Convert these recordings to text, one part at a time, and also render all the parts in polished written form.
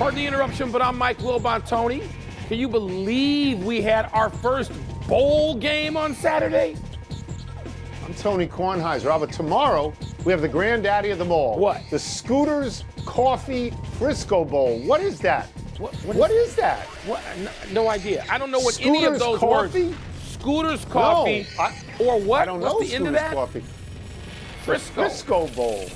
Pardon the interruption, but I'm Mike Wilbon-Tony. Can you believe we had our first bowl game on Saturday? I'm Tony Kornheiser. But tomorrow, we have the granddaddy of them all. What? The Scooters Coffee Frisco Bowl. What is that? What is that? What? No idea. I don't know what any of Scooters those Coffee? words. Scooters Coffee. No, or what? I don't know. What's the end of that? Coffee. Frisco. Frisco Bowl.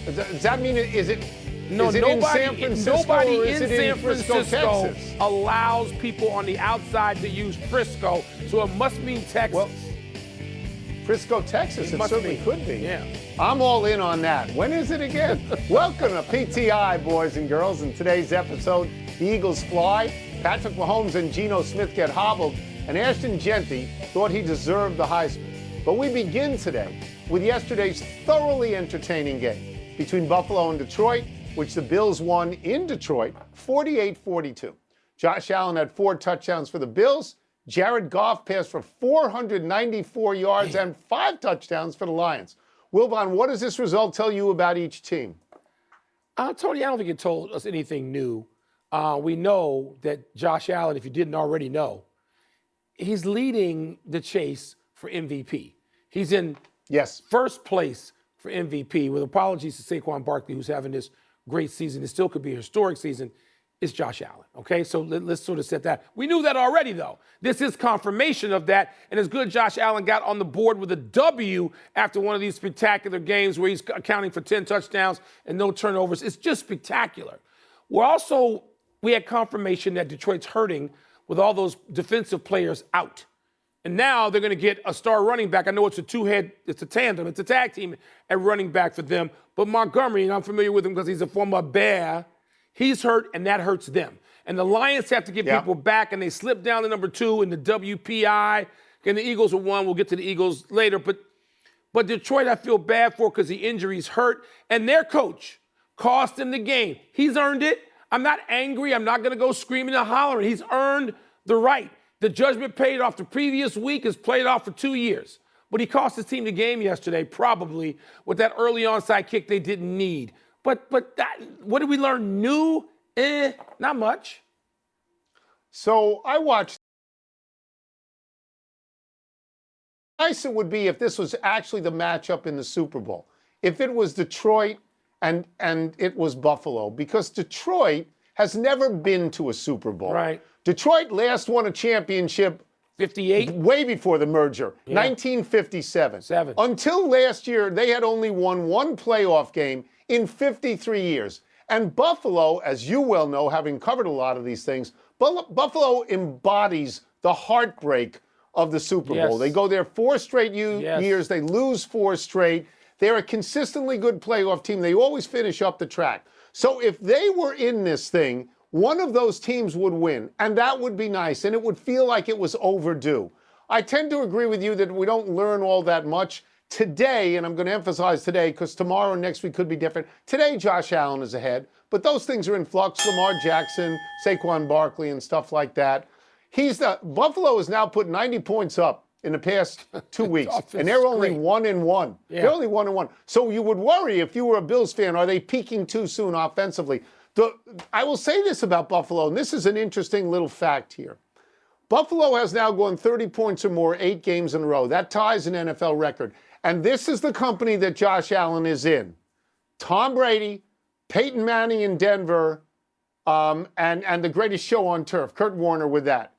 Does that mean is it? No, is it nobody in San Francisco nobody or in is it San in Frisco, Francisco Texas? allows people on the outside to use Frisco, so it must mean Texas. Well, Frisco, Texas. It certainly could be. Yeah. I'm all in on that. When is it again? Welcome to PTI, boys and girls. In today's episode, the Eagles fly, Patrick Mahomes and Geno Smith get hobbled, and Ashton Genty thought he deserved the Heisman. But we begin today with yesterday's thoroughly entertaining game between Buffalo and Detroit, which the Bills won in Detroit 48-42. Josh Allen had 4 touchdowns for the Bills. Jared Goff passed for 494 yards and 5 touchdowns for the Lions. Wilbon, what does this result tell you about each team? Tony, I don't think it told us anything new. We know that Josh Allen, if you didn't already know, he's leading the chase for MVP. He's in first place for MVP, with apologies to Saquon Barkley, who's having this great season. It still could be a historic season. It's Josh Allen, okay? So let's sort of set that. We knew that already, though. This is confirmation of that, and it's good Josh Allen got on the board with a W after one of these spectacular games where he's accounting for 10 touchdowns and no turnovers. It's just spectacular. We had confirmation that Detroit's hurting with all those defensive players out. And now they're going to get a star running back. I know it's a tandem, it's a tag team at running back for them. But Montgomery, and I'm familiar with him because he's a former Bear, he's hurt, and that hurts them. And the Lions have to get people back, and they slip down to number 2 in the WPI. And the Eagles are 1. We'll get to the Eagles later. But Detroit, I feel bad for because the injuries hurt. And their coach cost them the game. He's earned it. I'm not angry. I'm not going to go screaming and hollering. He's earned the right. The judgment paid off the previous week is played off for 2 years. But he cost his team the game yesterday, probably, with that early onside kick they didn't need. But what did we learn new? Not much. So I watched. Nice it would be if this was actually the matchup in the Super Bowl. If it was Detroit and it was Buffalo, because Detroit has never been to a Super Bowl. Right. Detroit last won a championship 58? Way before the merger, 1957. Until last year, they had only won 1 playoff game in 53 years. And Buffalo, as you well know, having covered a lot of these things, Buffalo embodies the heartbreak of the Super Bowl. They go there 4 straight years. They lose 4 straight. They're a consistently good playoff team. They always finish up the track. So if they were in this thing, one of those teams would win, and that would be nice, and it would feel like it was overdue. I tend to agree with you that we don't learn all that much. Today, and I'm going to emphasize today because tomorrow and next week could be different, today Josh Allen is ahead, but those things are in flux. Lamar Jackson, Saquon Barkley, and stuff like that. Buffalo has now put 90 points up in the past 2 weeks, and they're only 1-1. They're only 1-1. So you would worry if you were a Bills fan, are they peaking too soon offensively? I will say this about Buffalo, and this is an interesting little fact here. Buffalo has now gone 30 points or more 8 games in a row. That ties an NFL record. And this is the company that Josh Allen is in. Tom Brady, Peyton Manning in Denver, and the greatest show on turf, Kurt Warner with that.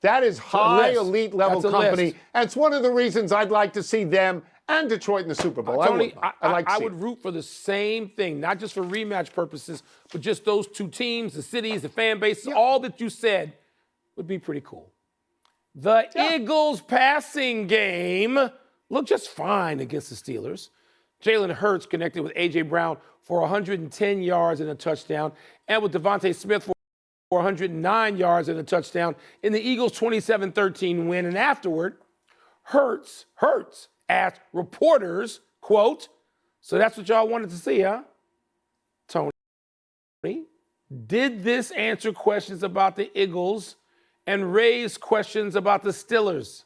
That is high elite level company. And it's one of the reasons I'd like to see them and Detroit in the Super Bowl. Tony, I would root for the same thing, not just for rematch purposes, but just those 2 teams, the cities, the fan bases, all that you said would be pretty cool. The Eagles passing game looked just fine against the Steelers. Jalen Hurts connected with A.J. Brown for 110 yards and a touchdown, and with Devontae Smith for 109 yards and a touchdown in the Eagles' 27-13 win. And afterward, Hurts asked reporters, quote, so that's what y'all wanted to see, huh? Tony, did this answer questions about the Eagles and raise questions about the Steelers?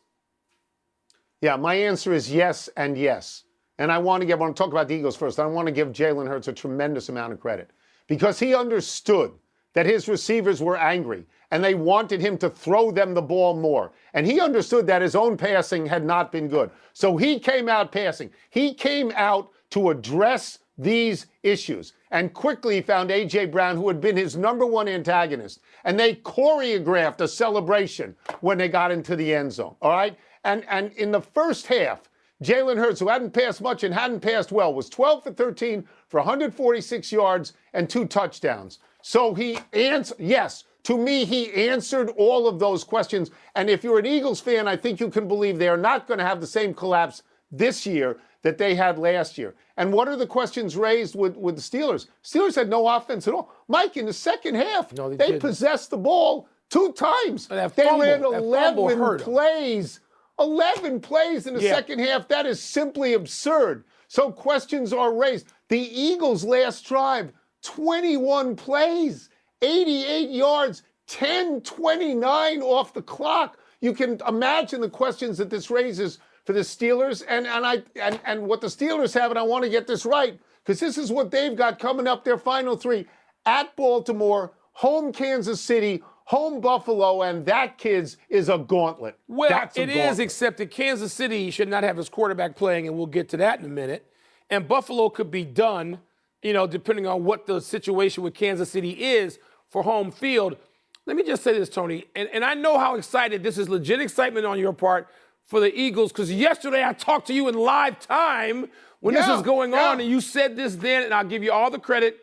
Yeah, my answer is yes and yes. And I want to talk about the Eagles first. I want to give Jalen Hurts a tremendous amount of credit because he understood that his receivers were angry and they wanted him to throw them the ball more. And he understood that his own passing had not been good. So he came out passing. He came out to address these issues and quickly found A.J. Brown, who had been his number one antagonist. And they choreographed a celebration when they got into the end zone, all right? And in the first half, Jalen Hurts, who hadn't passed much and hadn't passed well, was 12 for 13 for 146 yards and 2 touchdowns. So he answered, yes, to me, he answered all of those questions. And if you're an Eagles fan, I think you can believe they are not going to have the same collapse this year that they had last year. And what are the questions raised with the Steelers? Steelers had no offense at all. Mike, in the second half, they possessed the ball 2 times. They ran 11 plays. 11 plays in the second half. That is simply absurd. So questions are raised. The Eagles' last drive, 21 plays, 88 yards, 10:29 off the clock. You can imagine the questions that this raises for the Steelers and what the Steelers have, and I want to get this right, because this is what they've got coming up their final 3. At Baltimore, home Kansas City, home Buffalo, and that, kids, is a gauntlet. Well, it is, except that Kansas City should not have his quarterback playing, and we'll get to that in a minute. And Buffalo could be done, depending on what the situation with Kansas City is for home field. Let me just say this, Tony, and I know how excited, this is legit excitement on your part for the Eagles, because yesterday I talked to you in live time when this was going on, and you said this then, and I'll give you all the credit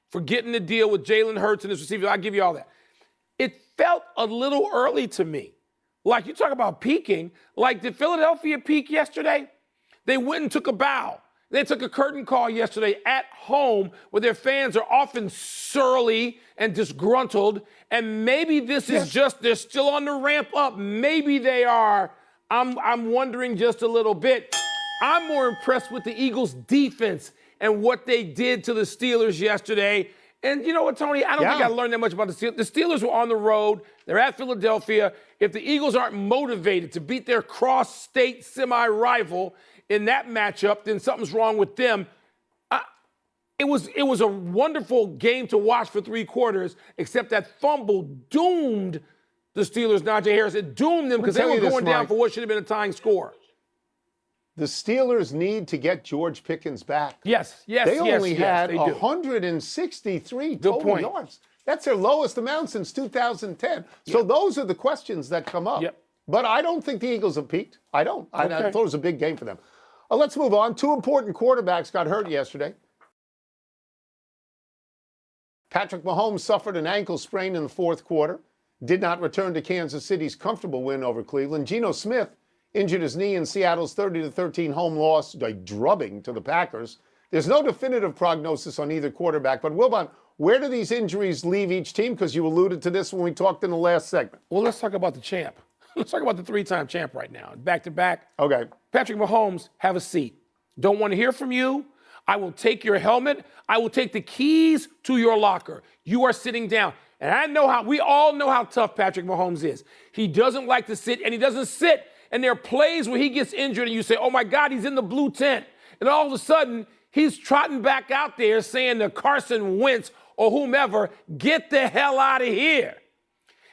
for getting the deal with Jalen Hurts and his receivers. I'll give you all that. It felt a little early to me. Like, you talk about peaking. Like, did Philadelphia peak yesterday? They went and took a bow. They took a curtain call yesterday at home where their fans are often surly and disgruntled. And maybe this is just, they're still on the ramp up. Maybe they are. I'm wondering just a little bit. I'm more impressed with the Eagles' defense and what they did to the Steelers yesterday. And you know what, Tony? I don't think I learned that much about the Steelers. The Steelers were on the road. They're at Philadelphia. If the Eagles aren't motivated to beat their cross-state semi-rival in that matchup, then something's wrong with them. It was a wonderful game to watch for 3 quarters, except that fumble doomed the Steelers, Najee Harris. It doomed them because they were going down for what should have been a tying score. The Steelers need to get George Pickens back. Yes. They only had 163 total yards. That's their lowest amount since 2010. So those are the questions that come up. But I don't think the Eagles have peaked. I don't. I thought it was a big game for them. Let's move on. 2 important quarterbacks got hurt yesterday. Patrick Mahomes suffered an ankle sprain in the 4th quarter. Did not return to Kansas City's comfortable win over Cleveland. Geno Smith injured his knee in Seattle's 30-13 home loss, a drubbing to the Packers. There's no definitive prognosis on either quarterback, but Wilbon, where do these injuries leave each team? Because you alluded to this when we talked in the last segment. Well, let's talk about the champ. Let's talk about the 3-time champ right now. Back-to-back. Okay. Patrick Mahomes, have a seat. Don't want to hear from you. I will take your helmet. I will take the keys to your locker. You are sitting down. And we all know how tough Patrick Mahomes is. He doesn't like to sit, and he doesn't sit. And there are plays where he gets injured, and you say, oh, my God, he's in the blue tent. And all of a sudden, he's trotting back out there saying to Carson Wentz or whomever, get the hell out of here.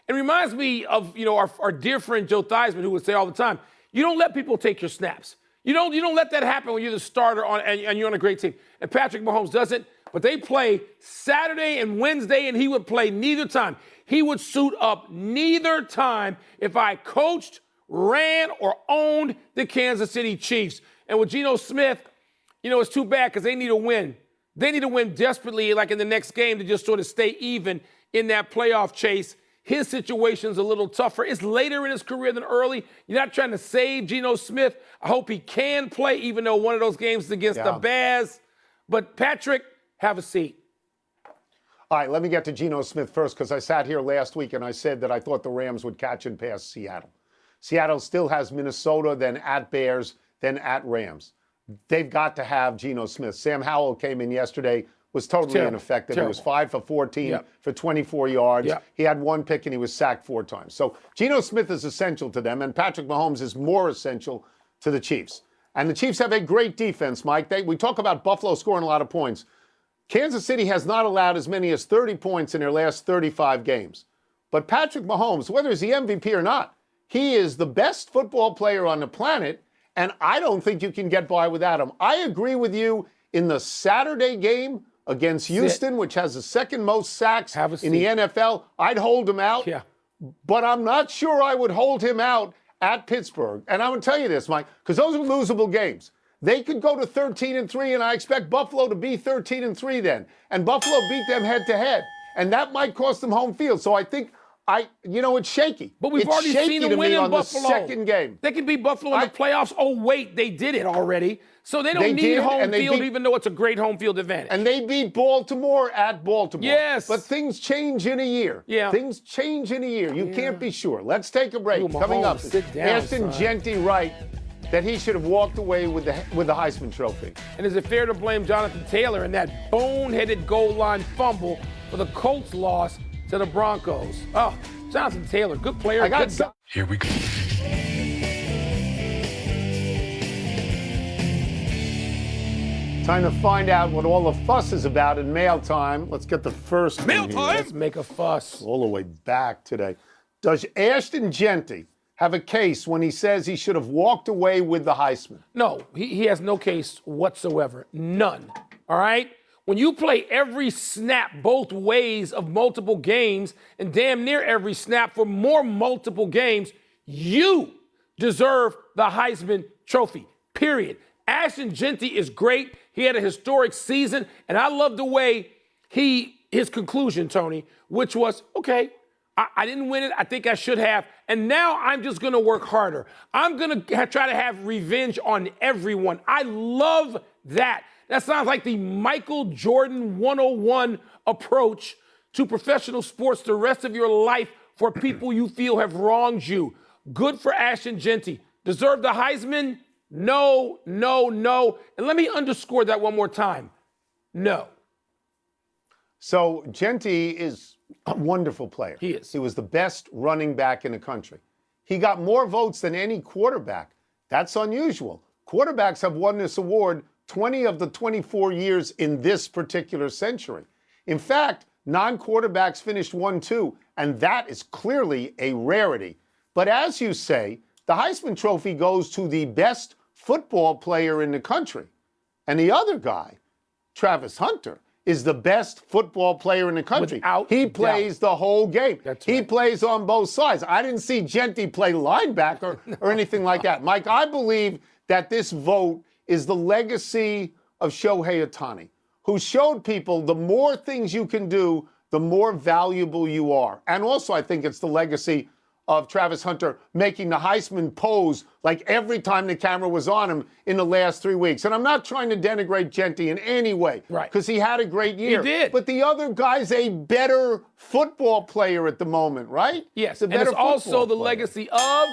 It reminds me of, our dear friend Joe Theismann, who would say all the time, you don't let people take your snaps. You don't let that happen when you're the starter and you're on a great team. And Patrick Mahomes doesn't. But they play Saturday and Wednesday, and he would play neither time. He would suit up neither time if I coached, ran, or owned the Kansas City Chiefs. And with Geno Smith, it's too bad because they need a win. They need to win desperately, like in the next game, to just sort of stay even in that playoff chase. His situation's a little tougher. It's later in his career than early. You're not trying to save Geno Smith. I hope he can play, even though one of those games is against the Bears. But Patrick, have a seat. All right, let me get to Geno Smith first, because I sat here last week and I said that I thought the Rams would catch and pass Seattle. Seattle still has Minnesota, then at Bears, then at Rams. They've got to have Geno Smith. Sam Howell came in yesterday, was totally ineffective. He was 5 for 14 for 24 yards. He had 1 pick and he was sacked 4 times. So Geno Smith is essential to them, and Patrick Mahomes is more essential to the Chiefs. And the Chiefs have a great defense, Mike. We talk about Buffalo scoring a lot of points. Kansas City has not allowed as many as 30 points in their last 35 games. But Patrick Mahomes, whether he's the MVP or not, he is the best football player on the planet, and I don't think you can get by without him. I agree with you in the Saturday game against Houston, which has the second most sacks in the NFL. I'd hold him out, but I'm not sure I would hold him out at Pittsburgh. And I'm going to tell you this, Mike, because those are losable games. They could go to 13-3, and I expect Buffalo to be 13-3 then. And Buffalo beat them head-to-head. And that might cost them home field. So I think, it's shaky. But we've already seen them win in Buffalo. The second game. They could beat Buffalo in the playoffs. Oh, wait, they did it already. So they don't need home field, even though it's a great home field advantage. And they beat Baltimore at Baltimore. Yes. But things change in a year. Yeah. Things change in a year. You can't be sure. Let's take a break. Coming up, Ashton Jeanty right that he should have walked away with the Heisman Trophy. And is it fair to blame Jonathan Taylor in that boneheaded goal line fumble for the Colts loss to the Broncos? Oh, Jonathan Taylor, good player. Here we go. Time to find out what all the fuss is about in mail time. Let's get the first Mail one time? Let's make a fuss. All the way back today. Does Ashton Jeanty have a case when he says he should have walked away with the Heisman? No, he has no case whatsoever. None. All right? When you play every snap both ways of multiple games and damn near every snap for more multiple games, you deserve the Heisman Trophy, period. Ashton Jeanty is great. He had a historic season, and I love the way his conclusion, Tony, which was, okay, I didn't win it. I think I should have. And now I'm just going to work harder. I'm going to try to have revenge on everyone. I love that. That sounds like the Michael Jordan 101 approach to professional sports the rest of your life for people you feel have wronged you. Good for Ashton Jeanty. Deserve the Heisman? No, no, no. And let me underscore that one more time. No. So Jeanty is a wonderful player. He is. He was the best running back in the country. He got more votes than any quarterback. That's unusual. Quarterbacks have won this award 20 of the 24 years in this particular century. In fact, non-quarterbacks finished 1-2, and that is clearly a rarity. But as you say, the Heisman Trophy goes to the best football player in the country. And the other guy, Travis Hunter, is the best football player in the country. He plays the whole game. He plays on both sides. I didn't see Jeanty play linebacker or anything like that. Mike, I believe that this vote is the legacy of Shohei Ohtani, who showed people the more things you can do, the more valuable you are. And also, I think it's the legacy of Travis Hunter making the Heisman pose like every time the camera was on him in the last 3 weeks. And I'm not trying to denigrate Jeanty in any way, right? Because he had a great year. He did. But the other guy's a better football player at the moment, right? Yes, and it's also the legacy of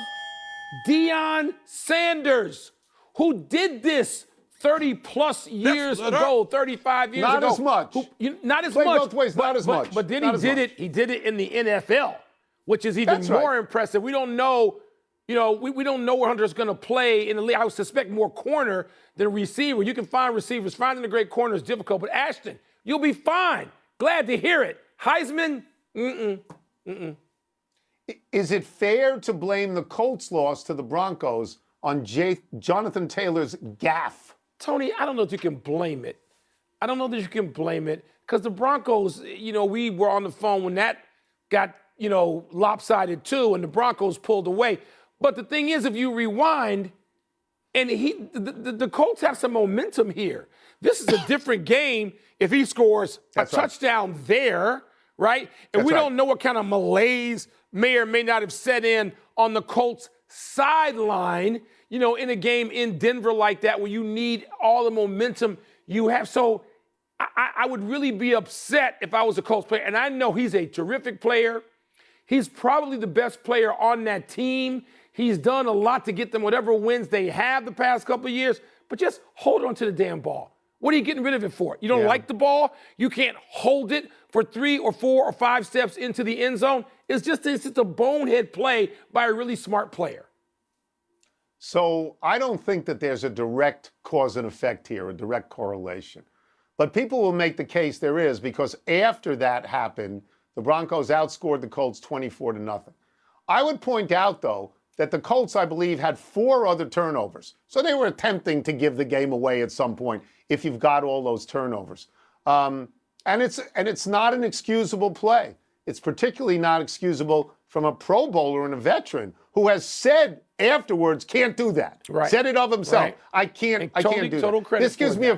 Deion Sanders, who did this 30-plus years ago, 35 years ago. Not as much. Not as Play much. both ways, not as much. But then he did it in the NFL, which is even more impressive. We don't know, we don't know where Hunter's going to play in the league. I would suspect more corner than receiver. You can find receivers. Finding a great corner is difficult. But Ashton, you'll be fine. Glad to hear it. Heisman, Is it fair to blame the Colts loss to the Broncos on Jonathan Taylor's gaffe? Tony, I don't know if you can blame it. I don't know that you can blame it because the Broncos, we were on the phone when that got, lopsided too, and the Broncos pulled away. But the thing is, if you rewind, and the Colts have some momentum here. This is a different game if he scores a touchdown there, right? And we don't know what kind of malaise may or may not have set in on the Colts sideline, in a game in Denver like that where you need all the momentum you have. So I would really be upset if I was a Colts player. And I know he's a terrific player. He's probably the best player on that team. He's done a lot to get them whatever wins they have the past couple of years. But just hold on to the damn ball. What are you getting rid of it for? You don't like the ball? You can't hold it for 3 or 4 or 5 steps into the end zone? It's just a bonehead play by a really smart player. So I don't think that there's a direct cause and effect here, a direct correlation. But people will make the case there is, because after that happened, the Broncos outscored the Colts 24-0. I would point out, though, that the Colts, I believe, had 4 other turnovers. So they were attempting to give the game away at some point if you've got all those turnovers. And it's not an excusable play. It's particularly not excusable from a Pro Bowler and a veteran who has said afterwards, can't do that. Right. Said it of himself. Right. I can't do total that. Credit This gives for me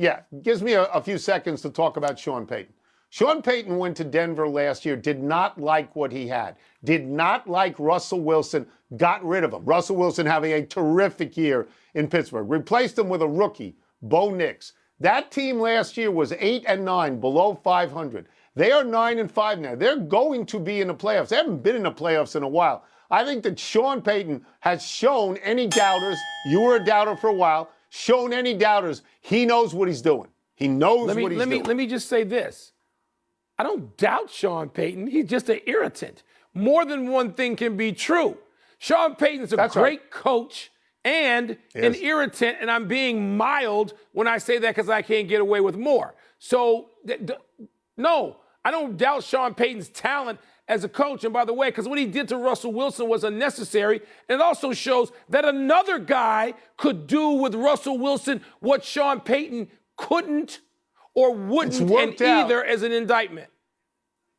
that. gives me a few seconds to talk about Sean Payton. Sean Payton went to Denver last year, did not like what he had, did not like Russell Wilson, got rid of him. Russell Wilson having a terrific year in Pittsburgh. Replaced him with a rookie, Bo Nix. That team last year was 8-9, below 500. They are 9-5 now. They're going to be in the playoffs. They haven't been in the playoffs in a while. I think that Sean Payton has shown any doubters, you were a doubter for a while, shown any doubters, he knows what he's doing. He knows what he's doing. Let me just say this. I don't doubt Sean Payton. He's just an irritant. More than one thing can be true. Sean Payton's a great coach and an irritant, and I'm being mild when I say that because I can't get away with more. So, no, I don't doubt Sean Payton's talent as a coach. And by the way, because what he did to Russell Wilson was unnecessary. And it also shows that another guy could do with Russell Wilson what Sean Payton couldn't or wouldn't, and either as an indictment.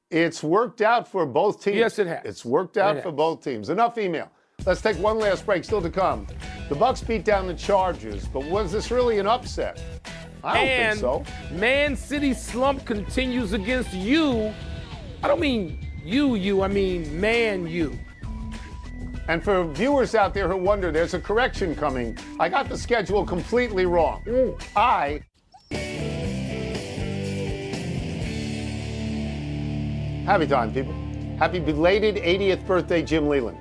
It's worked out for both teams. Yes, it has. It's worked out for both teams. Enough email. Let's take one last break. Still to come. The Bucs beat down the Chargers, but was this really an upset? I don't think so. Man City slump continues against you. I don't mean you, I mean Man U. And for viewers out there who wonder, there's a correction coming. I got the schedule completely wrong. Happy time, people. Happy belated 80th birthday, Jim Leyland.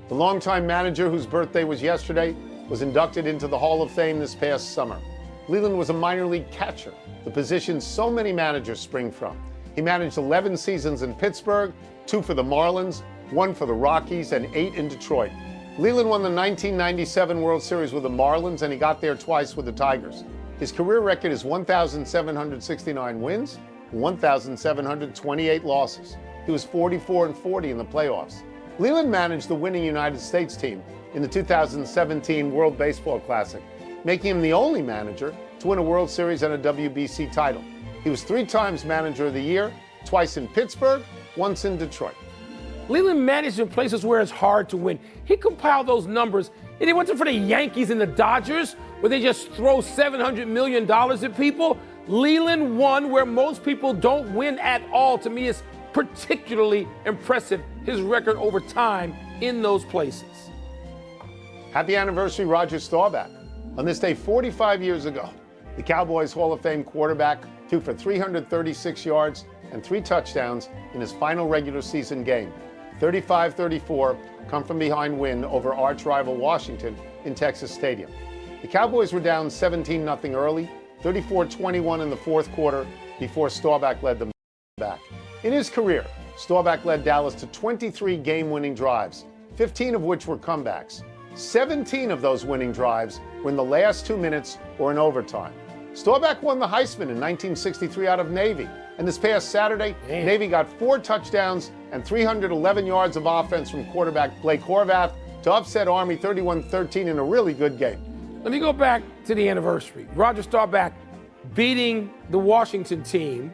The longtime manager whose birthday was yesterday was inducted into the Hall of Fame this past summer. Leyland was a minor league catcher, the position so many managers spring from. He managed 11 seasons in Pittsburgh, 2 for the Marlins, 1 for the Rockies, and 8 in Detroit. Leyland won the 1997 World Series with the Marlins, and he got there twice with the Tigers. His career record is 1,769 wins, 1,728 losses. He was 44-40 in the playoffs. Leyland managed the winning United States team in the 2017 World Baseball Classic, making him the only manager to win a World Series and a WBC title. He was 3 times Manager of the Year, twice in Pittsburgh, once in Detroit. Leyland managed in places where it's hard to win. He compiled those numbers, and he went for the Yankees and the Dodgers, where they just throw $700 million at people. Leyland won where most people don't win at all. To me, it's particularly impressive, his record over time in those places. Happy anniversary, Roger Staubach. On this day 45 years ago, the Cowboys Hall of Fame quarterback threw for 336 yards and 3 touchdowns in his final regular season game. 35-34, come-from-behind win over arch-rival Washington in Texas Stadium. The Cowboys were down 17-0 early, 34-21 in the fourth quarter before Staubach led them back. In his career, Staubach led Dallas to 23 game-winning drives, 15 of which were comebacks. 17 of those winning drives were in the last 2 minutes or in overtime. Staubach won the Heisman in 1963 out of Navy, and this past Saturday, Navy got 4 touchdowns and 311 yards of offense from quarterback Blake Horvath to upset Army 31-13 in a really good game. Let me go back to the anniversary. Roger Staubach beating the Washington team,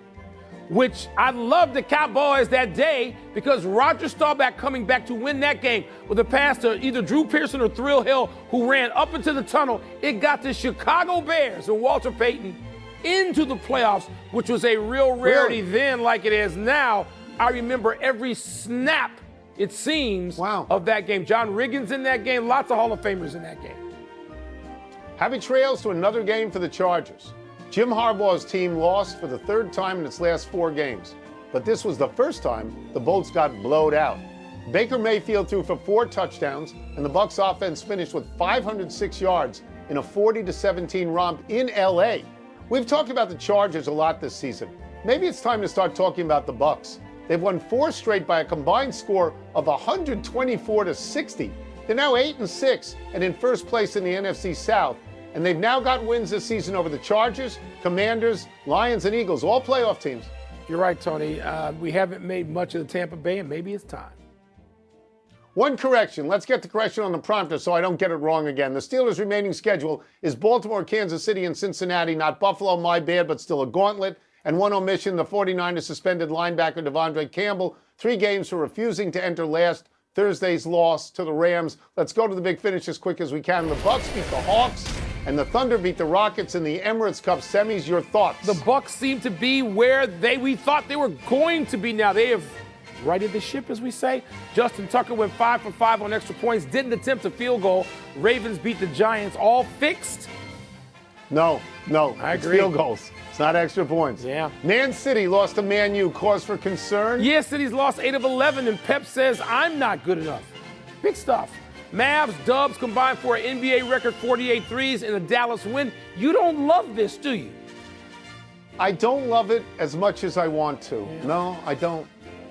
which I loved the Cowboys that day because Roger Staubach coming back to win that game with a pass to either Drew Pearson or Thrill Hill, who ran up into the tunnel. It got the Chicago Bears and Walter Payton into the playoffs, which was a real rarity then like it is now. I remember every snap, it seems, of that game. John Riggins in that game, lots of Hall of Famers in that game. Happy trails to another game for the Chargers. Jim Harbaugh's team lost for the 3rd time in its last 4 games, but this was the first time the Bolts got blowed out. Baker Mayfield threw for 4 touchdowns, and the Bucs offense finished with 506 yards in a 40-17 romp in L.A. We've talked about the Chargers a lot this season. Maybe it's time to start talking about the Bucs. They've won 4 straight by a combined score of 124-60. They're now 8-6 and in first place in the NFC South. and they've now got wins this season over the Chargers, Commanders, Lions, and Eagles, all playoff teams. You're right, Tony. We haven't made much of the Tampa Bay, and maybe it's time. One correction. Let's get the correction on the prompter so I don't get it wrong again. The Steelers' remaining schedule is Baltimore, Kansas City, and Cincinnati. Not Buffalo, my bad, but still a gauntlet. And one omission, the 49ers suspended linebacker Devondre Campbell 3 games for refusing to enter last Thursday's loss to the Rams. Let's go to the big finish as quick as we can. The Bucks beat the Hawks, and the Thunder beat the Rockets in the Emirates Cup semis. Your thoughts? The Bucks seem to be where we thought they were going to be now. They have righted the ship, as we say. Justin Tucker went 5 for 5 on extra points, didn't attempt a field goal. Ravens beat the Giants. All fixed? No. I It's agree. field goals. It's not extra points. Yeah. Man City lost to Man U. Cause for concern? Yeah, City's lost 8 of 11, and Pep says, I'm not good enough. Big stuff. Mavs, Dubs combined for an NBA record 48 threes in a Dallas win. You don't love this, do you? I don't love it as much as I want to. Yeah. No, I don't.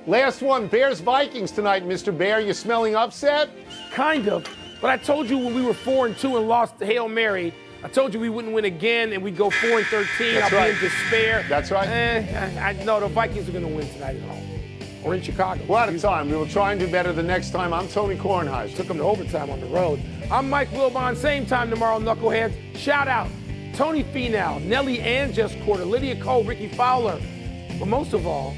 Last one, Bears-Vikings tonight, Mr. Bear. You smelling upset? Kind of. But I told you when we were 4-2 and lost to Hail Mary, I told you we wouldn't win again and we'd go 4-13. That's I'll right. be in despair. That's right. I know the Vikings are going to win tonight at home. Or in Chicago. We're out of time. We will try and do better the next time. I'm Tony Kornheiser. Took them to overtime on the road. I'm Mike Wilbon. Same time tomorrow, Knuckleheads. Shout out Tony Finau, Nellie Ann Just Quarter, Lydia Cole, Ricky Fowler. But most of all,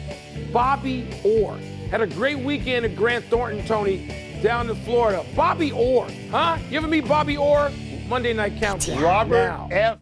Bobby Orr. Had a great weekend at Grant Thornton, Tony, down in Florida. Bobby Orr, huh? You ever meet Bobby Orr? Monday Night Countdown. Robert now. F.